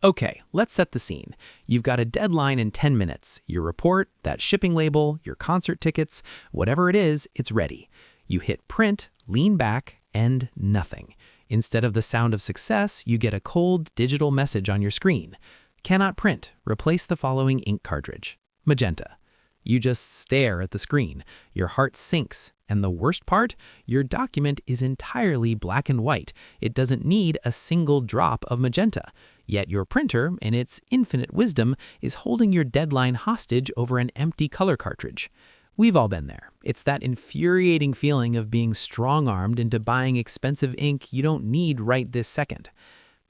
Okay, let's set the scene. You've got a deadline in 10 minutes. Your report, that shipping label, your concert tickets, whatever it is, it's ready. You hit print, lean back, and nothing. Instead of the sound of success, you get a cold digital message on your screen. Cannot print. Replace the following ink cartridge. Magenta. You just stare at the screen. Your heart sinks. And the worst part? Your document is entirely black and white. It doesn't need a single drop of magenta. Yet your printer, in its infinite wisdom, is holding your deadline hostage over an empty color cartridge. We've all been there. It's that infuriating feeling of being strong-armed into buying expensive ink you don't need right this second.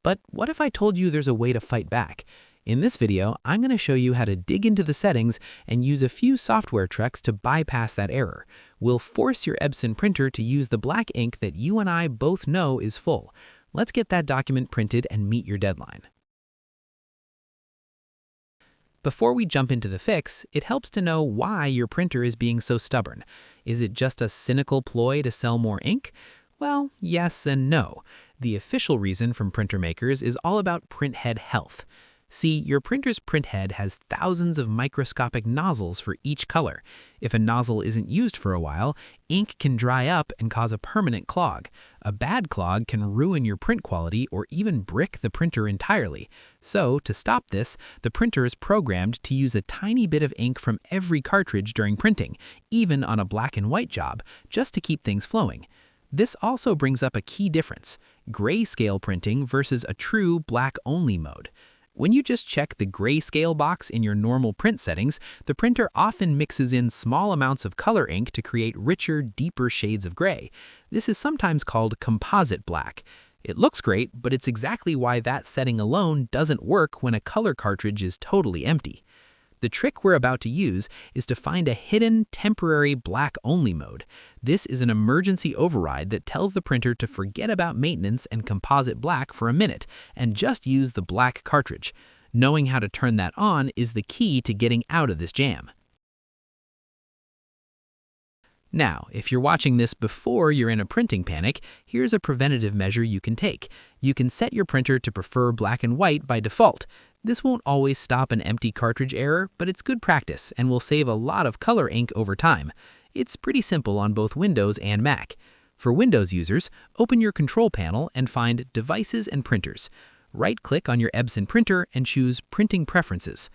But what if I told you there's a way to fight back? In this video, I'm going to show you how to dig into the settings and use a few software tricks to bypass that error. We'll force your Epson printer to use the black ink that you and I both know is full. Let's get that document printed and meet your deadline. Before we jump into the fix, it helps to know why your printer is being so stubborn. Is it just a cynical ploy to sell more ink? Well, yes and no. The official reason from printer makers is all about printhead health. See, your printer's printhead has thousands of microscopic nozzles for each color. If a nozzle isn't used for a while, ink can dry up and cause a permanent clog. A bad clog can ruin your print quality or even brick the printer entirely. So, to stop this, the printer is programmed to use a tiny bit of ink from every cartridge during printing, even on a black and white job, just to keep things flowing. This also brings up a key difference: grayscale printing versus a true black-only mode. When you just check the grayscale box in your normal print settings, the printer often mixes in small amounts of color ink to create richer, deeper shades of gray. This is sometimes called composite black. It looks great, but it's exactly why that setting alone doesn't work when a color cartridge is totally empty. The trick we're about to use is to find a hidden, temporary black-only mode. This is an emergency override that tells the printer to forget about maintenance and composite black for a minute and just use the black cartridge. Knowing how to turn that on is the key to getting out of this jam. Now, if you're watching this before you're in a printing panic, here's a preventative measure you can take. You can set your printer to prefer black and white by default. This won't always stop an empty cartridge error, but it's good practice and will save a lot of color ink over time. It's pretty simple on both Windows and Mac. For Windows users, open your control panel and find Devices and Printers. Right-click on your Epson printer and choose Printing Preferences.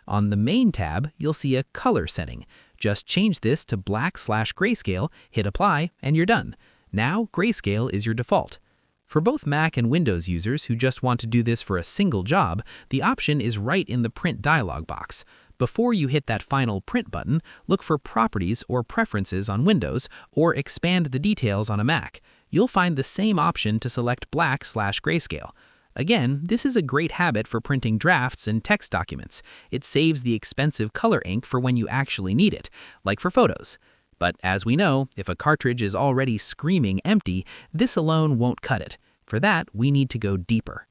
On the Main tab, you'll see a color setting. Just change this to black/grayscale, hit apply, and you're done. Now, grayscale is your default. For both Mac and Windows users who just want to do this for a single job, the option is right in the print dialog box. Before you hit that final print button, look for Properties or Preferences on Windows or expand the details on a Mac. You'll find the same option to select black/grayscale. Again, this is a great habit for printing drafts and text documents. It saves the expensive color ink for when you actually need it, like for photos. But as we know, if a cartridge is already screaming empty, this alone won't cut it. For that, we need to go deeper.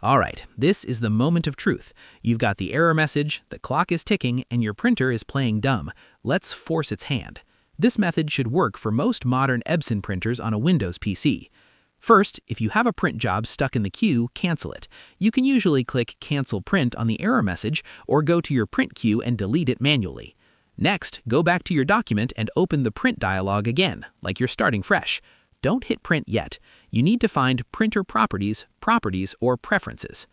Alright, this is the moment of truth. You've got the error message, the clock is ticking, and your printer is playing dumb. Let's force its hand. This method should work for most modern Epson printers on a Windows PC. First, if you have a print job stuck in the queue, cancel it. You can usually click Cancel Print on the error message or go to your print queue and delete it manually. Next, go back to your document and open the print dialog again, like you're starting fresh. Don't hit print yet. You need to find Printer Properties, or Preferences.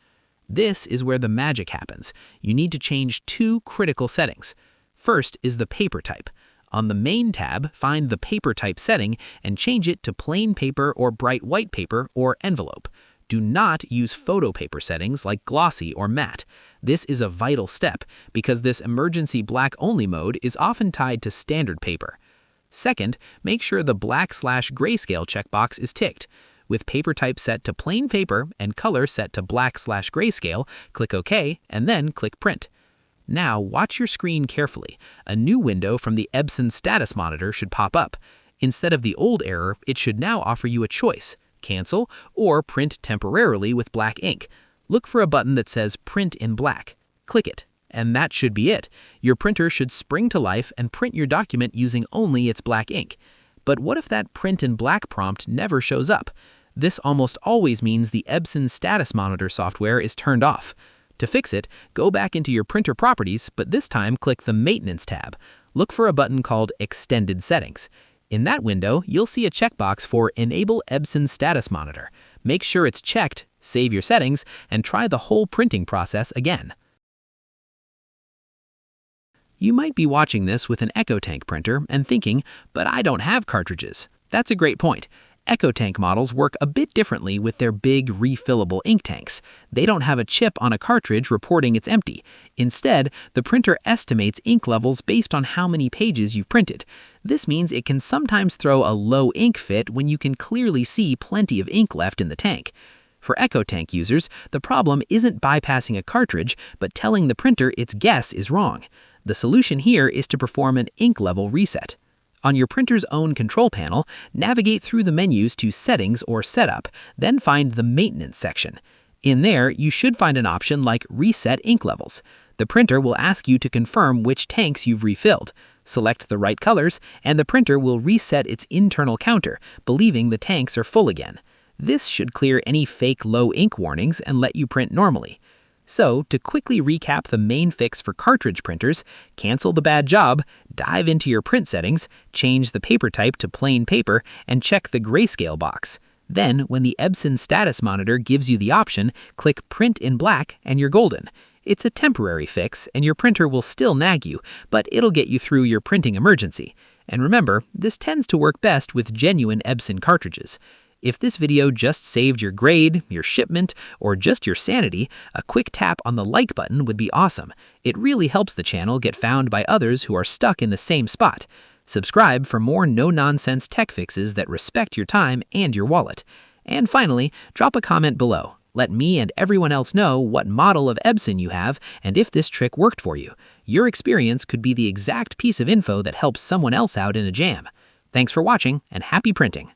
This is where the magic happens. You need to change two critical settings. First is the paper type. On the Main tab, find the paper type setting and change it to plain paper or bright white paper or envelope. Do not use photo paper settings like glossy or matte. This is a vital step because this emergency black-only mode is often tied to standard paper. Second, make sure the black/grayscale checkbox is ticked. With paper type set to plain paper and color set to black/grayscale, click OK and then click Print. Now, watch your screen carefully. A new window from the Epson Status Monitor should pop up. Instead of the old error, it should now offer you a choice: cancel or print temporarily with black ink. Look for a button that says Print in Black. Click it, and that should be it. Your printer should spring to life and print your document using only its black ink. But what if that Print in Black prompt never shows up? This almost always means the Epson Status Monitor software is turned off. To fix it, go back into your printer properties, but this time click the Maintenance tab. Look for a button called Extended Settings. In that window, you'll see a checkbox for Enable Epson Status Monitor. Make sure it's checked, save your settings, and try the whole printing process again. You might be watching this with an EcoTank printer and thinking, but I don't have cartridges. That's a great point. EcoTank models work a bit differently with their big, refillable ink tanks. They don't have a chip on a cartridge reporting it's empty. Instead, the printer estimates ink levels based on how many pages you've printed. This means it can sometimes throw a low ink fit when you can clearly see plenty of ink left in the tank. For EcoTank users, the problem isn't bypassing a cartridge, but telling the printer its guess is wrong. The solution here is to perform an ink level reset. On your printer's own control panel, navigate through the menus to Settings or Setup, then find the Maintenance section. In there, you should find an option like Reset Ink Levels. The printer will ask you to confirm which tanks you've refilled. Select the right colors, and the printer will reset its internal counter, believing the tanks are full again. This should clear any fake low ink warnings and let you print normally. So, to quickly recap the main fix for cartridge printers, cancel the bad job, dive into your print settings, change the paper type to plain paper, and check the Grayscale box. Then, when the Epson Status Monitor gives you the option, click Print in Black and you're golden. It's a temporary fix, and your printer will still nag you, but it'll get you through your printing emergency. And remember, this tends to work best with genuine Epson cartridges. If this video just saved your grade, your shipment, or just your sanity, a quick tap on the like button would be awesome. It really helps the channel get found by others who are stuck in the same spot. Subscribe for more no-nonsense tech fixes that respect your time and your wallet. And finally, drop a comment below. Let me and everyone else know what model of Epson you have and if this trick worked for you. Your experience could be the exact piece of info that helps someone else out in a jam. Thanks for watching, and happy printing!